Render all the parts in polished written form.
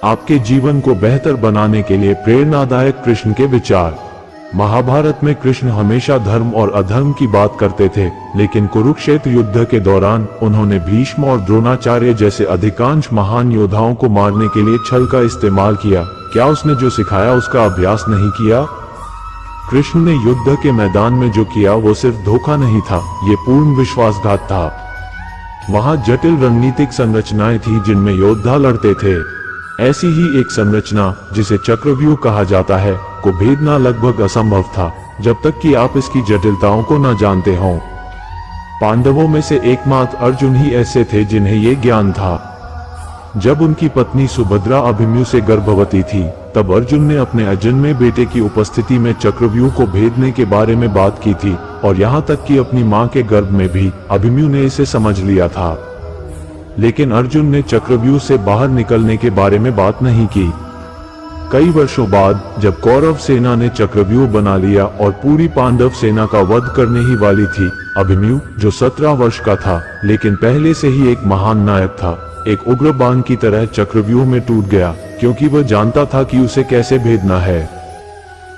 आपके जीवन को बेहतर बनाने के लिए प्रेरणादायक कृष्ण के विचार। महाभारत में कृष्ण हमेशा धर्म और अधर्म की बात करते थे, लेकिन कुरुक्षेत्र युद्ध के दौरान उन्होंने भीष्म और द्रोणाचार्य जैसे अधिकांश महान योद्धाओं को मारने के लिए छल का इस्तेमाल किया। क्या उसने जो सिखाया उसका अभ्यास नहीं किया? कृष्ण ने युद्ध के मैदान में जो किया वो सिर्फ धोखा नहीं था, ये पूर्ण विश्वासघात था। वहां जटिल रणनीतिक संरचनाएं थी जिनमें योद्धा लड़ते थे। ऐसी ही एक संरचना, जिसे चक्रव्यूह कहा जाता है, को भेदना लगभग असंभव था, जब तक कि आप इसकी जटिलताओं को न जानते हों। पांडवों में से एकमात्र अर्जुन ही ऐसे थे जिन्हें ये ज्ञान था। जब उनकी पत्नी सुभद्रा अभिमन्यु से गर्भवती थी, तब अर्जुन ने अपने अजन्मे बेटे की उपस्थिति में चक्रव्यूह को भेदने के बारे में बात की थी, और यहाँ तक कि अपनी मां के गर्भ में भी अभिमन्यु ने इसे समझ लिया था। लेकिन अर्जुन ने चक्रव्यूह से बाहर निकलने के बारे में बात नहीं की। कई वर्षों बाद जब कौरव सेना ने चक्रव्यूह बना लिया और पूरी पांडव सेना का वध करने ही वाली थी, अभिमन्यु, जो 17 वर्ष का था लेकिन पहले से ही एक महान नायक था, एक उग्र बाण की तरह चक्रव्यूह में टूट गया, क्योंकि वह जानता था कि उसे कैसे भेदना है।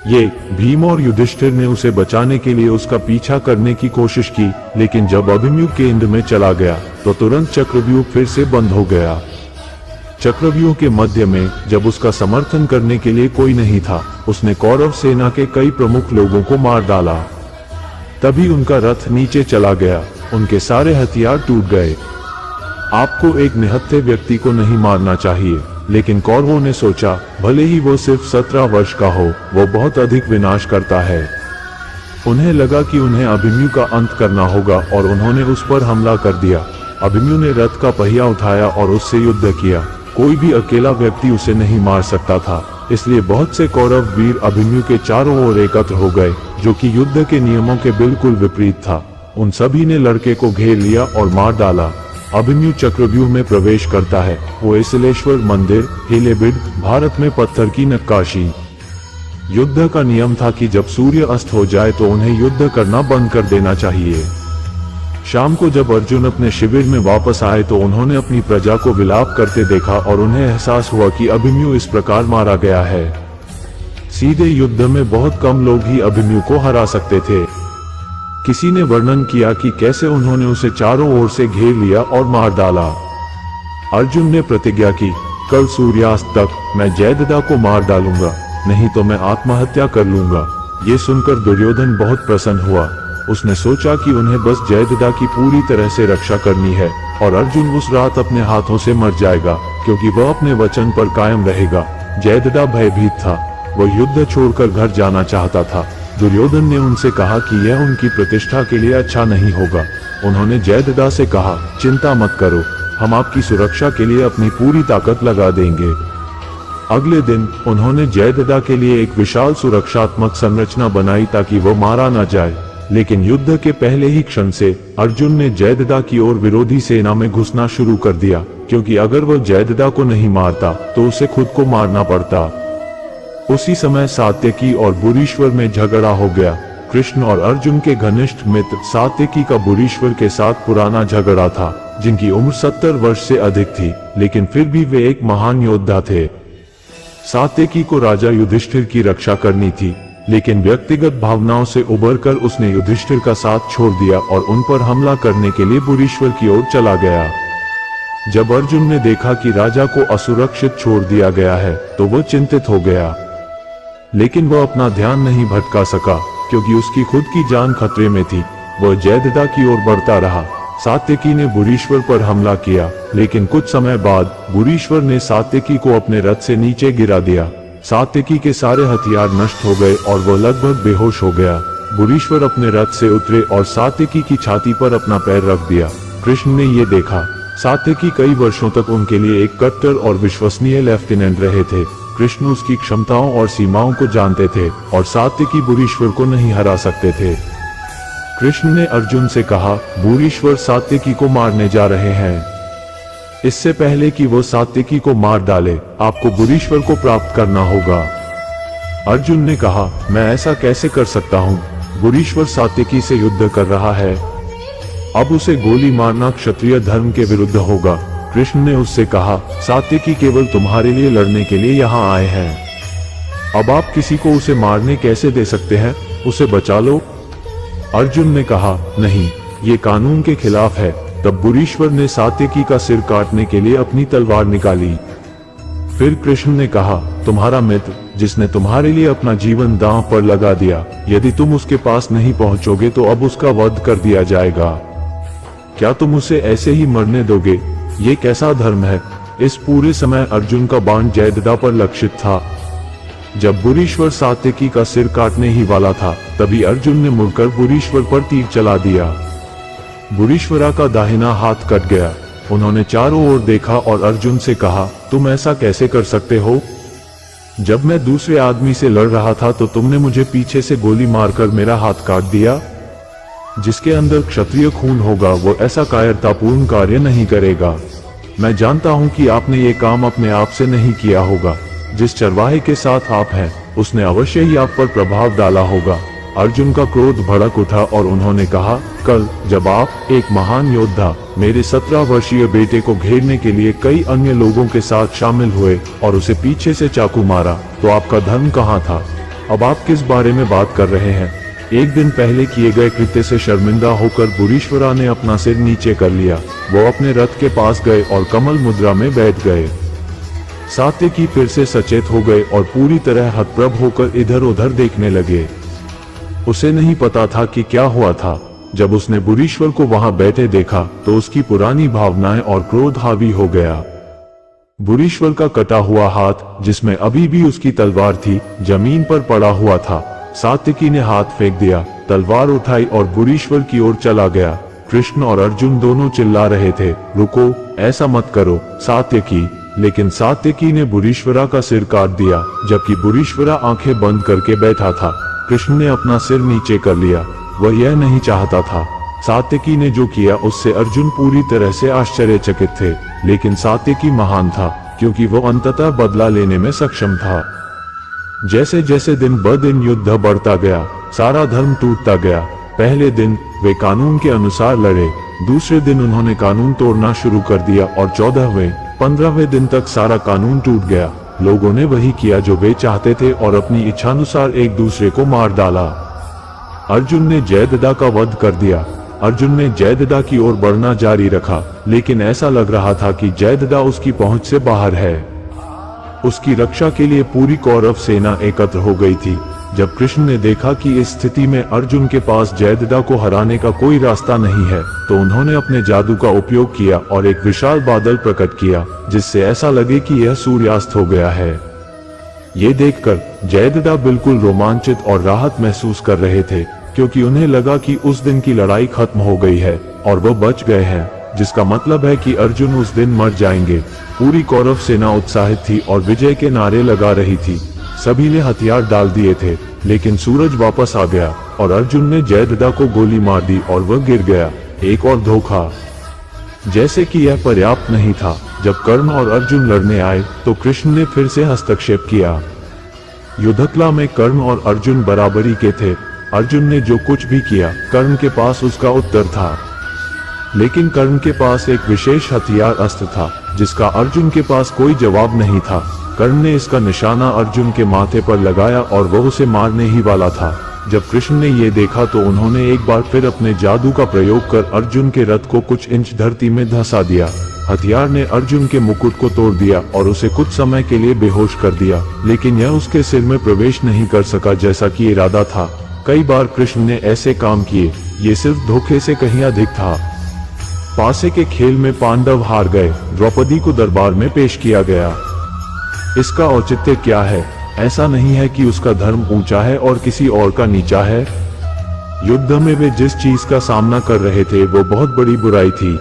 ये भीम और युधिष्ठिर ने उसे बचाने के लिए उसका पीछा करने की कोशिश की, लेकिन जब अभिमन्यु केंद्र में चला गया तो तुरंत चक्रव्यूह फिर से बंद हो गया। चक्रव्यूह के मध्य में जब उसका समर्थन करने के लिए कोई नहीं था, उसने कौरव सेना के कई प्रमुख लोगों को मार डाला। तभी उनका रथ नीचे चला गया, उनके सारे हथियार टूट गए। आपको एक निहत्थे व्यक्ति को नहीं मारना चाहिए, लेकिन कौरवों ने सोचा, भले ही वो सिर्फ 17 वर्ष का हो, वो बहुत अधिक विनाश करता है। उन्हें लगा कि उन्हें अभिमन्यु का अंत करना होगा और उन्होंने उस पर हमला कर दिया। अभिमन्यु ने रथ का पहिया उठाया और उससे युद्ध किया। कोई भी अकेला व्यक्ति उसे नहीं मार सकता था, इसलिए बहुत से कौरव वीर अभिमन्यु के चारों ओर एकत्र हो गए, जो कि युद्ध के नियमों के बिल्कुल विपरीत था। उन सभी ने लड़के को घेर लिया और मार डाला। अभिमन्यु चक्रव्यूह में प्रवेश करता है। वो इसिलेश्वर मंदिर, हेलेबिड, भारत में पत्थर की नक्काशी। युद्ध का नियम था कि जब सूर्य अस्त हो जाए तो उन्हें युद्ध करना बंद कर देना चाहिए। शाम को जब अर्जुन अपने शिविर में वापस आए तो उन्होंने अपनी प्रजा को विलाप करते देखा और उन्हें एहसास हुआ कि अभिमन्यु इस प्रकार मारा गया है। सीधे युद्ध में बहुत कम लोग ही अभिमन्यु को हरा सकते थे। किसी ने वर्णन किया कि कैसे उन्होंने उसे चारों ओर से घेर लिया और मार डाला। अर्जुन ने प्रतिज्ञा की, कल सूर्यास्त तक मैं जयद्रथ को मार डालूंगा, नहीं तो मैं आत्महत्या कर लूंगा। ये सुनकर दुर्योधन बहुत प्रसन्न हुआ। उसने सोचा कि उन्हें बस जयद्रथ की पूरी तरह से रक्षा करनी है और अर्जुन उस रात अपने हाथों से मर जाएगा, क्योंकि वह अपने वचन पर कायम रहेगा। जयद्रथ भयभीत था, वह युद्ध छोड़कर घर जाना चाहता था। दुर्योधन ने उनसे कहा कि यह उनकी प्रतिष्ठा के लिए अच्छा नहीं होगा। उन्होंने जयद्रथ से कहा, चिंता मत करो, हम आपकी सुरक्षा के लिए अपनी पूरी ताकत लगा देंगे। अगले दिन उन्होंने जयद्रथ के लिए एक विशाल सुरक्षात्मक संरचना बनाई ताकि वह मारा न जाए। लेकिन युद्ध के पहले ही क्षण से अर्जुन ने जयद्रथ की ओर विरोधी सेना में घुसना शुरू कर दिया, क्योंकि अगर वह जयद्रथ को नहीं मारता तो उसे खुद को मारना पड़ता। उसी समय सात्यकी और बुरीश्वर में झगड़ा हो गया। कृष्ण और अर्जुन के घनिष्ठ मित्र सात्यकी का बुरीश्वर के साथ पुराना झगड़ा था, जिनकी उम्र 70 वर्ष से अधिक थी, लेकिन फिर भी वे एक महान योद्धा थे। सात्यकी को राजा युधिष्ठिर की रक्षा करनी थी, लेकिन व्यक्तिगत भावनाओं से उबरकर उसने युधिष्ठिर का साथ छोड़ दिया और उन पर हमला करने के लिए बुरीश्वर की ओर चला गया। जब अर्जुन ने देखा कि राजा को असुरक्षित छोड़ दिया गया है तो वह चिंतित हो गया, लेकिन वह अपना ध्यान नहीं भटका सका, क्योंकि उसकी खुद की जान खतरे में थी। वह जयद्रथ की ओर बढ़ता रहा। सात्यकी ने बुरीश्वर पर हमला किया, लेकिन कुछ समय बाद बुरीश्वर ने सात्यकी को अपने रथ से नीचे गिरा दिया। सात्यकी के सारे हथियार नष्ट हो गए और वह लगभग बेहोश हो गया। बुरीश्वर अपने रथ से उतरे और सात्यकी की छाती पर अपना पैर रख दिया। कृष्ण ने ये देखा। सात्यकी कई वर्षों तक उनके लिए एक कट्टर और विश्वसनीय लेफ्टिनेंट रहे थे। कृष्ण उसकी क्षमताओं और सीमाओं को जानते थे और सात्यकी बुरीश्वर को नहीं हरा सकते थे। कृष्ण ने अर्जुन से कहा, बुरीश्वर सात्यकी को मारने जा रहे हैं। इससे पहले कि वो सात्यकी को मार डाले, आपको बुरीश्वर को प्राप्त करना होगा। अर्जुन ने कहा, मैं ऐसा कैसे कर सकता हूँ? बुरीश्वर सात्यकी से युद्ध कर रहा है। अब उसे गोली मारना क्षत्रिय धर्म के विरुद्ध होगा। कृष्ण ने उससे कहा, सात्यकी केवल तुम्हारे लिए लड़ने के लिए यहाँ आए हैं। अब आप किसी को उसे मारने कैसे दे सकते हैं? उसे बचा लो। अर्जुन ने कहा, नहीं, ये कानून के खिलाफ है। तब बुरीश्वर ने सात्यकी का सिर काटने के लिए अपनी तलवार निकाली। फिर कृष्ण ने कहा, तुम्हारा मित्र जिसने तुम्हारे लिए अपना जीवन दांव पर लगा दिया, यदि तुम उसके पास नहीं पहुंचोगे तो अब उसका वध कर दिया जाएगा। क्या तुम उसे ऐसे ही मरने दोगे? ये कैसा धर्म है? इस पूरे समय अर्जुन का बाण जयद्रथ पर लक्षित था। जब बुरीश्वर सात्यकी का सिर काटने ही वाला था, तभी अर्जुन ने मुड़कर बुरीश्वर पर तीर चला दिया। बुरीश्वरा का दाहिना हाथ कट गया। उन्होंने चारों ओर देखा और अर्जुन से कहा, तुम ऐसा कैसे कर सकते हो? जब मैं दूसरे आदमी से लड़ रहा था तो तुमने मुझे पीछे से गोली मारकर मेरा हाथ काट दिया। जिसके अंदर क्षत्रिय खून होगा वो ऐसा कायरतापूर्ण कार्य नहीं करेगा। मैं जानता हूं कि आपने ये काम अपने आप से नहीं किया होगा। जिस चरवाहे के साथ आप हैं, उसने अवश्य ही आप पर प्रभाव डाला होगा। अर्जुन का क्रोध भड़क उठा और उन्होंने कहा, कल जब आप एक महान योद्धा मेरे 17 वर्षीय बेटे को घेरने के लिए कई अन्य लोगों के साथ शामिल हुए और उसे पीछे से चाकू मारा, तो आपका धर्म कहाँ था? अब आप किस बारे में बात कर रहे हैं? एक दिन पहले किए गए कृत्य से शर्मिंदा होकर बुरीश्वरा ने अपना सिर नीचे कर लिया। वो अपने रथ के पास गए और कमल मुद्रा में बैठ गए। सात्यकी फिर से सचेत हो गए और पूरी तरह हतप्रभ होकर इधर उधर देखने लगे। उसे नहीं पता था कि क्या हुआ था। जब उसने बुरीश्वर को वहां बैठे देखा तो उसकी पुरानी भावनाएं और क्रोध हावी हो गया। बुरीश्वर का कटा हुआ हाथ, जिसमें अभी भी उसकी तलवार थी, जमीन पर पड़ा हुआ था। सात्यकी ने हाथ फेंक दिया, तलवार उठाई और बुरीश्वर की ओर चला गया। कृष्ण और अर्जुन दोनों चिल्ला रहे थे, रुको, ऐसा मत करो सात्यकी। लेकिन सात्यकी ने बुरीश्वरा का सिर काट दिया, जबकि बुरीश्वरा आंखें बंद करके बैठा था। कृष्ण ने अपना सिर नीचे कर लिया। वह यह नहीं चाहता था। सात्यकी ने जो किया उससे अर्जुन पूरी तरह से आश्चर्यचकित थे, लेकिन सात्यकी महान था क्योंकि वो अंततः बदला लेने में सक्षम था। जैसे जैसे दिन ब दिन युद्ध बढ़ता गया, सारा धर्म टूटता गया। पहले दिन वे कानून के अनुसार लड़े, दूसरे दिन उन्होंने कानून तोड़ना शुरू कर दिया और 14वें 15वें दिन तक सारा कानून टूट गया। लोगों ने वही किया जो वे चाहते थे और अपनी इच्छानुसार एक दूसरे को मार डाला। अर्जुन ने जयद्रथ का वध कर दिया। अर्जुन ने जयद्रथ की ओर बढ़ना जारी रखा, लेकिन ऐसा लग रहा था कि जयद्रथ उसकी पहुंच से बाहर है। उसकी रक्षा के लिए पूरी कौरव सेना एकत्र हो गई थी। जब कृष्ण ने देखा कि इस स्थिति में अर्जुन के पास जयद्रथ को हराने का कोई रास्ता नहीं है, तो उन्होंने अपने जादू का उपयोग किया और एक विशाल बादल प्रकट किया, जिससे ऐसा लगे कि यह सूर्यास्त हो गया है। ये देखकर जयद्रथ बिल्कुल रोमांचित और राहत महसूस कर रहे थे, क्योंकि उन्हें लगा कि उस दिन की लड़ाई खत्म हो गई है और वो बच गए हैं, जिसका मतलब है कि अर्जुन उस दिन मर जाएंगे। पूरी कौरव सेना उत्साहित थी और विजय के नारे लगा रही थी। सभी ने हथियार डाल दिए थे, लेकिन सूरज वापस आ गया और अर्जुन ने जयद्रथ को गोली मार दी और वह गिर गया। एक और धोखा। जैसे कि यह पर्याप्त नहीं था, जब कर्ण और अर्जुन लड़ने आए तो कृष्ण ने फिर से हस्तक्षेप किया। युद्धकला में कर्ण और अर्जुन बराबरी के थे। अर्जुन ने जो कुछ भी किया, कर्ण के पास उसका उत्तर था। लेकिन कर्ण के पास एक विशेष हथियार अस्त्र था, जिसका अर्जुन के पास कोई जवाब नहीं था। कर्ण ने इसका निशाना अर्जुन के माथे पर लगाया और वह उसे मारने ही वाला था। जब कृष्ण ने ये देखा तो उन्होंने एक बार फिर अपने जादू का प्रयोग कर अर्जुन के रथ को कुछ इंच धरती में धंसा दिया। हथियार ने अर्जुन के मुकुट को तोड़ दिया और उसे कुछ समय के लिए बेहोश कर दिया, लेकिन यह उसके सिर में प्रवेश नहीं कर सका जैसा कि इरादा था। कई बार कृष्ण ने ऐसे काम किए, ये सिर्फ धोखे से कहीं अधिक था। पासे के खेल में पांडव हार गए। द्रौपदी को दरबार में पेश किया गया। इसका औचित्य क्या है? ऐसा नहीं है कि उसका धर्म ऊंचा है और किसी और का नीचा है। युद्ध में वे जिस चीज का सामना कर रहे थे वो बहुत बड़ी बुराई थी।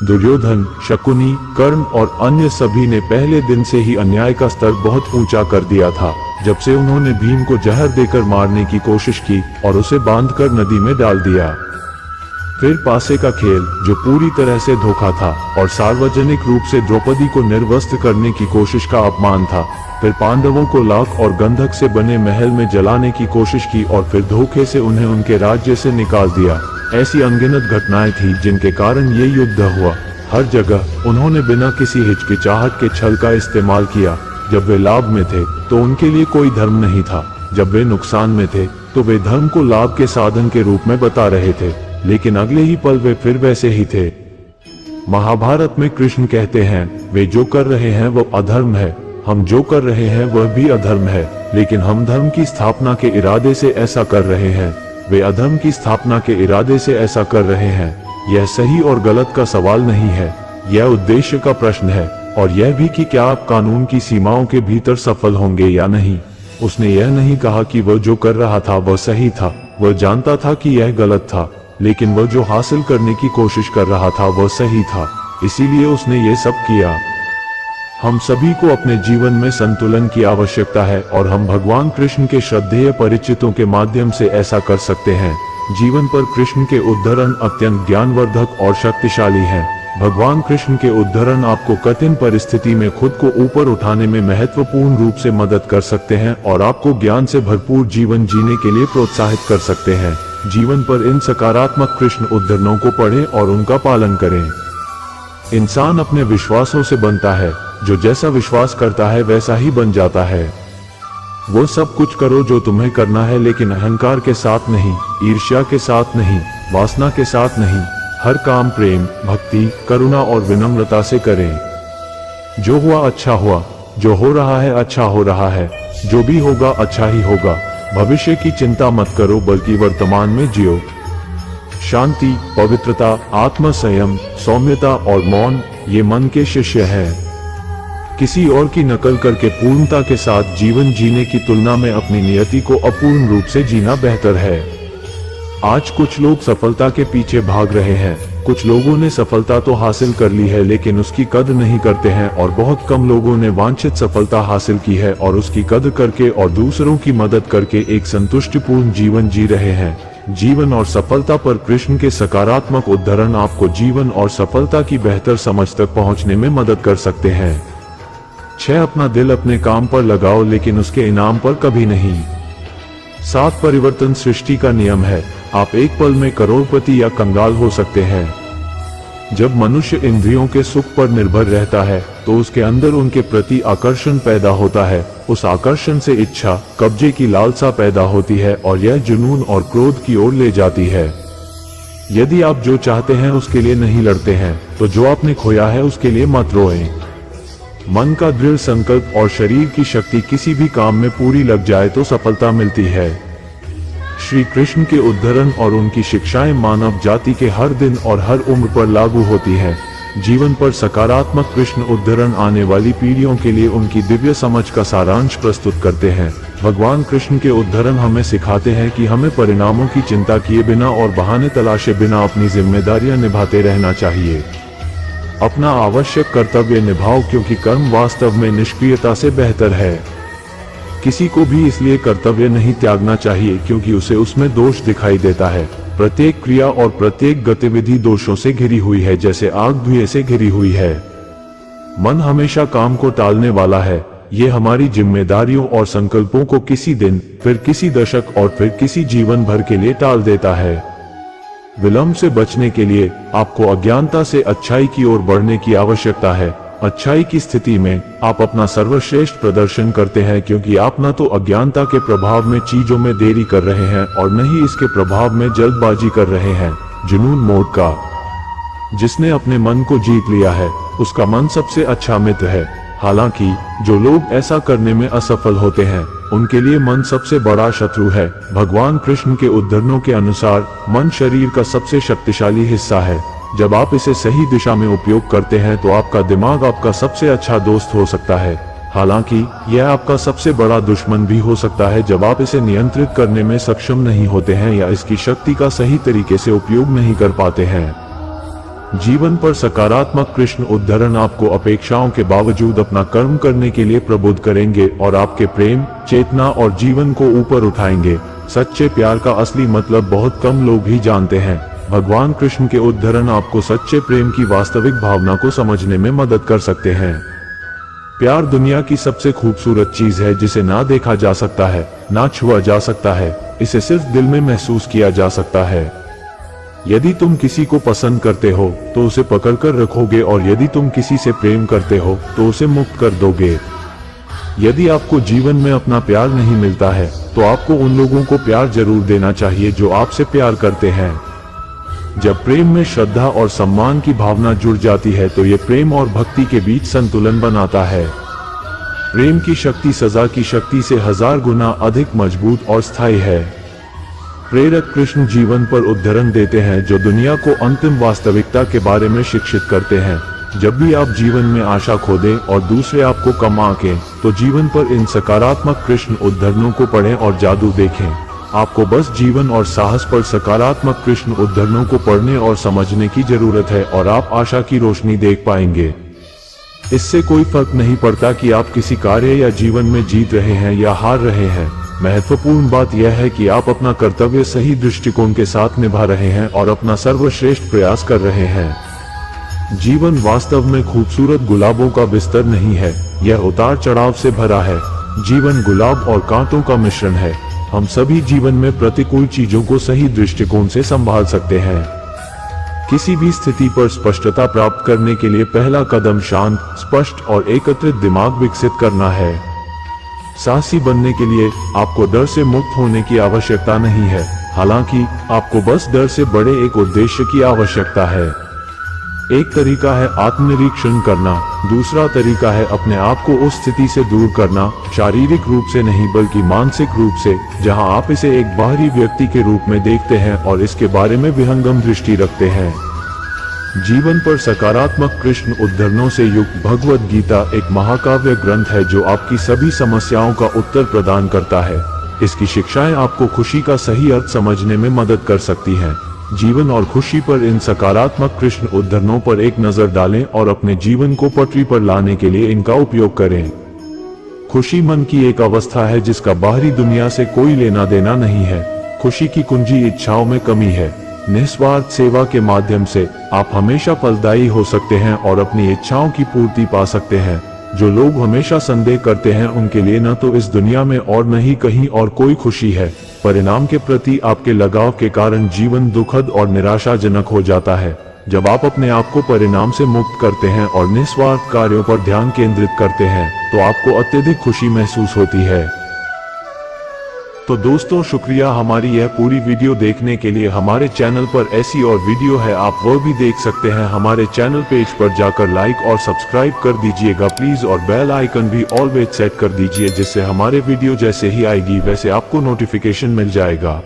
दुर्योधन, शकुनी, कर्ण और अन्य सभी ने पहले दिन से ही अन्याय का स्तर बहुत ऊंचा कर दिया था। जब से उन्होंने भीम को जहर देकर मारने की कोशिश की और उसे बांधकर नदी में डाल दिया। फिर पासे का खेल, जो पूरी तरह से धोखा था और सार्वजनिक रूप से द्रौपदी को निर्वस्त्र करने की कोशिश का अपमान था। फिर पांडवों को लाख और गंधक से बने महल में जलाने की कोशिश की और फिर धोखे से उन्हें उनके राज्य से निकाल दिया। ऐसी अनगिनत घटनाएं थी जिनके कारण ये युद्ध हुआ। हर जगह उन्होंने बिना किसी हिचकिचाहट के छल का इस्तेमाल किया। जब वे लाभ में थे तो उनके लिए कोई धर्म नहीं था, जब वे नुकसान में थे तो वे धर्म को लाभ के साधन के रूप में बता रहे थे, लेकिन अगले ही पल वे फिर वैसे ही थे। महाभारत में कृष्ण कहते हैं, वे जो कर रहे हैं वह अधर्म है, हम जो कर रहे हैं वह भी अधर्म है, लेकिन हम धर्म की स्थापना के इरादे से ऐसा कर रहे हैं, वे अधर्म की स्थापना के इरादे से ऐसा कर रहे हैं। यह सही और गलत का सवाल नहीं है, यह उद्देश्य का प्रश्न है, और यह भी कि क्या आप कानून की सीमाओं के भीतर सफल होंगे या नहीं। उसने यह नहीं कहा कि वह जो कर रहा था वह सही था, वह जानता था कि यह गलत था, लेकिन वह जो हासिल करने की कोशिश कर रहा था वह सही था, इसीलिए उसने ये सब किया। हम सभी को अपने जीवन में संतुलन की आवश्यकता है और हम भगवान कृष्ण के श्रद्धेय परिचितों के माध्यम से ऐसा कर सकते हैं। जीवन पर कृष्ण के उद्धरण अत्यंत ज्ञानवर्धक और शक्तिशाली हैं। भगवान कृष्ण के उद्धरण आपको कठिन परिस्थिति में खुद को ऊपर उठाने में महत्वपूर्ण रूप से मदद कर सकते हैं और आपको ज्ञान से भरपूर जीवन जीने के लिए प्रोत्साहित कर सकते हैं। जीवन पर इन सकारात्मक कृष्ण उद्धरणों को पढ़ें और उनका पालन करें। इंसान अपने विश्वासों से बनता है, जो जैसा विश्वास करता है वैसा ही बन जाता है। वो सब कुछ करो जो तुम्हें करना है, लेकिन अहंकार के साथ नहीं, ईर्ष्या के साथ नहीं, वासना के साथ नहीं। हर काम प्रेम, भक्ति, करुणा और विनम्रता से करें। जो हुआ अच्छा हुआ, जो हो रहा है अच्छा हो रहा है, जो भी होगा अच्छा ही होगा। भविष्य की चिंता मत करो, बल्कि वर्तमान में जियो। शांति, पवित्रता, आत्म संयम, सौम्यता और मौन ये मन के शिष्य हैं। किसी और की नकल करके पूर्णता के साथ जीवन जीने की तुलना में अपनी नियति को अपूर्ण रूप से जीना बेहतर है। आज कुछ लोग सफलता के पीछे भाग रहे हैं। कुछ लोगों ने सफलता तो हासिल कर ली है लेकिन उसकी कद्र नहीं करते हैं, और बहुत कम लोगों ने वांछित सफलता हासिल की है और उसकी कद्र करके और दूसरों की मदद करके एक संतुष्टिपूर्ण जीवन जी रहे हैं। जीवन और सफलता पर कृष्ण के सकारात्मक उद्धरण आपको जीवन और सफलता की बेहतर समझ तक पहुंचने में मदद कर सकते हैं। 6 अपना दिल अपने काम पर लगाओ, लेकिन उसके इनाम पर कभी नहीं। 7 परिवर्तन सृष्टि का नियम है। आप एक पल में करोड़पति या कंगाल हो सकते हैं। जब मनुष्य इंद्रियों के सुख पर निर्भर रहता है तो उसके अंदर उनके प्रति आकर्षण पैदा होता है। उस आकर्षण से इच्छा, कब्जे की लालसा पैदा होती है और यह जुनून और क्रोध की ओर ले जाती है। यदि आप जो चाहते हैं उसके लिए नहीं लड़ते हैं तो जो आपने खोया है उसके लिए मत रोएं। मन का दृढ़ संकल्प और शरीर की शक्ति किसी भी काम में पूरी लग जाए तो सफलता मिलती है। श्री कृष्ण के उद्धरण और उनकी शिक्षाएं मानव जाति के हर दिन और हर उम्र पर लागू होती हैं। जीवन पर सकारात्मक कृष्ण उद्धरण आने वाली पीढ़ियों के लिए उनकी दिव्य समझ का सारांश प्रस्तुत करते हैं। भगवान कृष्ण के उद्धरण हमें सिखाते हैं कि हमें परिणामों की चिंता किए बिना और बहाने तलाशे बिना अपनी जिम्मेदारियां निभाते रहना चाहिए। अपना आवश्यक कर्तव्य निभाओ, क्योंकि कर्म वास्तव में निष्क्रियता से बेहतर है। किसी को भी इसलिए कर्तव्य नहीं त्यागना चाहिए क्योंकि उसे उसमें दोष दिखाई देता है। प्रत्येक क्रिया और प्रत्येक गतिविधि दोषों से घिरी हुई है, जैसे आग धुएं से घिरी हुई है। मन हमेशा काम को टालने वाला है। ये हमारी जिम्मेदारियों और संकल्पों को किसी दिन, फिर किसी दशक और फिर किसी जीवन भर के लिए टाल देता है। विलंब से बचने के लिए आपको अज्ञानता से अच्छाई की ओर बढ़ने की आवश्यकता है। अच्छाई की स्थिति में आप अपना सर्वश्रेष्ठ प्रदर्शन करते हैं, क्योंकि आप न तो अज्ञानता के प्रभाव में चीजों में देरी कर रहे हैं और न ही इसके प्रभाव में जल्दबाजी कर रहे हैं। जुनून मोड का। जिसने अपने मन को जीत लिया है उसका मन सबसे अच्छा मित्र है। हालांकि जो लोग ऐसा करने में असफल होते हैं उनके लिए मन सबसे बड़ा शत्रु है। भगवान कृष्ण के उद्धरणों के अनुसार मन शरीर का सबसे शक्तिशाली हिस्सा है। जब आप इसे सही दिशा में उपयोग करते हैं तो आपका दिमाग आपका सबसे अच्छा दोस्त हो सकता है। हालांकि यह आपका सबसे बड़ा दुश्मन भी हो सकता है जब आप इसे नियंत्रित करने में सक्षम नहीं होते हैं या इसकी शक्ति का सही तरीके से उपयोग नहीं कर पाते हैं। जीवन पर सकारात्मक कृष्ण उद्धरण आपको अपेक्षाओं के बावजूद अपना कर्म करने के लिए प्रबुद्ध करेंगे और आपके प्रेम, चेतना और जीवन को ऊपर उठाएंगे। सच्चे प्यार का असली मतलब बहुत कम लोग ही जानते हैं। भगवान कृष्ण के उद्धरण आपको सच्चे प्रेम की वास्तविक भावना को समझने में मदद कर सकते हैं। प्यार दुनिया की सबसे खूबसूरत चीज है जिसे ना देखा जा सकता है, ना छुआ जा सकता है, इसे सिर्फ दिल में महसूस किया जा सकता है। यदि तुम किसी को पसंद करते हो तो उसे पकड़कर रखोगे, और यदि तुम किसी से प्रेम करते हो तो उसे मुक्त कर दोगे। यदि आपको जीवन में अपना प्यार नहीं मिलता है तो आपको उन लोगों को प्यार जरूर देना चाहिए जो आपसे प्यार करते हैं। जब प्रेम में श्रद्धा और सम्मान की भावना जुड़ जाती है तो ये प्रेम और भक्ति के बीच संतुलन बनाता है। प्रेम की शक्ति सजा की शक्ति से 1000 गुना अधिक मजबूत और स्थायी है। प्रेरक कृष्ण जीवन पर उदाहरण देते हैं जो दुनिया को अंतिम वास्तविकता के बारे में शिक्षित करते हैं। जब भी आप जीवन में आशा खो दें और दूसरे आपको कम आंकें, तो जीवन पर इन सकारात्मक कृष्ण उद्धरणों को पढ़ें और जादू देखें। आपको बस जीवन और साहस पर सकारात्मक कृष्ण उद्धरणों को पढ़ने और समझने की जरूरत है, और आप आशा की रोशनी देख पाएंगे। इससे कोई फर्क नहीं पड़ता कि आप किसी कार्य या जीवन में जीत रहे हैं या हार रहे हैं। महत्वपूर्ण बात यह है कि आप अपना कर्तव्य सही दृष्टिकोण के साथ निभा रहे हैं और अपना सर्वश्रेष्ठ प्रयास कर रहे हैं। जीवन वास्तव में खूबसूरत गुलाबों का बिस्तर नहीं है, यह उतार चढ़ाव से भरा है। जीवन गुलाब और कांटों का मिश्रण है। हम सभी जीवन में प्रतिकूल चीजों को सही दृष्टिकोण से संभाल सकते हैं। किसी भी स्थिति पर स्पष्टता प्राप्त करने के लिए पहला कदम शांत, स्पष्ट और एकत्रित दिमाग विकसित करना है। साहसी बनने के लिए आपको डर से मुक्त होने की आवश्यकता नहीं है, हालांकि आपको बस डर से बड़े एक उद्देश्य की आवश्यकता है। एक तरीका है आत्मनिरीक्षण करना, दूसरा तरीका है अपने आप को उस स्थिति से दूर करना, शारीरिक रूप से नहीं बल्कि मानसिक रूप से, जहां आप इसे एक बाहरी व्यक्ति के रूप में देखते हैं और इसके बारे में विहंगम दृष्टि रखते हैं। जीवन पर सकारात्मक कृष्ण उद्धरणों से युक्त भगवद गीता एक महाकाव्य ग्रंथ है जो आपकी सभी समस्याओं का उत्तर प्रदान करता है। इसकी शिक्षाएं आपको खुशी का सही अर्थ समझने में मदद कर सकती हैं। जीवन और खुशी पर इन सकारात्मक कृष्ण उद्धरणों पर एक नजर डालें और अपने जीवन को पटरी पर लाने के लिए इनका उपयोग करें। खुशी मन की एक अवस्था है जिसका बाहरी दुनिया से कोई लेना देना नहीं है। खुशी की कुंजी इच्छाओं में कमी है। निस्वार्थ सेवा के माध्यम से आप हमेशा फलदायी हो सकते हैं और अपनी इच्छाओं की पूर्ति पा सकते हैं। जो लोग हमेशा संदेह करते हैं उनके लिए न तो इस दुनिया में और न ही कहीं और कोई खुशी है। परिणाम के प्रति आपके लगाव के कारण जीवन दुखद और निराशाजनक हो जाता है। जब आप अपने आप को परिणाम से मुक्त करते हैं और निस्वार्थ कार्यों पर ध्यान केंद्रित करते हैं तो आपको अत्यधिक खुशी महसूस होती है। तो दोस्तों, शुक्रिया हमारी यह पूरी वीडियो देखने के लिए। हमारे चैनल पर ऐसी और वीडियो है, आप वह भी देख सकते हैं। हमारे चैनल पेज पर जाकर लाइक और सब्सक्राइब कर दीजिएगा प्लीज, और बेल आइकन भी ऑलवेज सेट कर दीजिए, जिससे हमारे वीडियो जैसे ही आएगी वैसे आपको नोटिफिकेशन मिल जाएगा।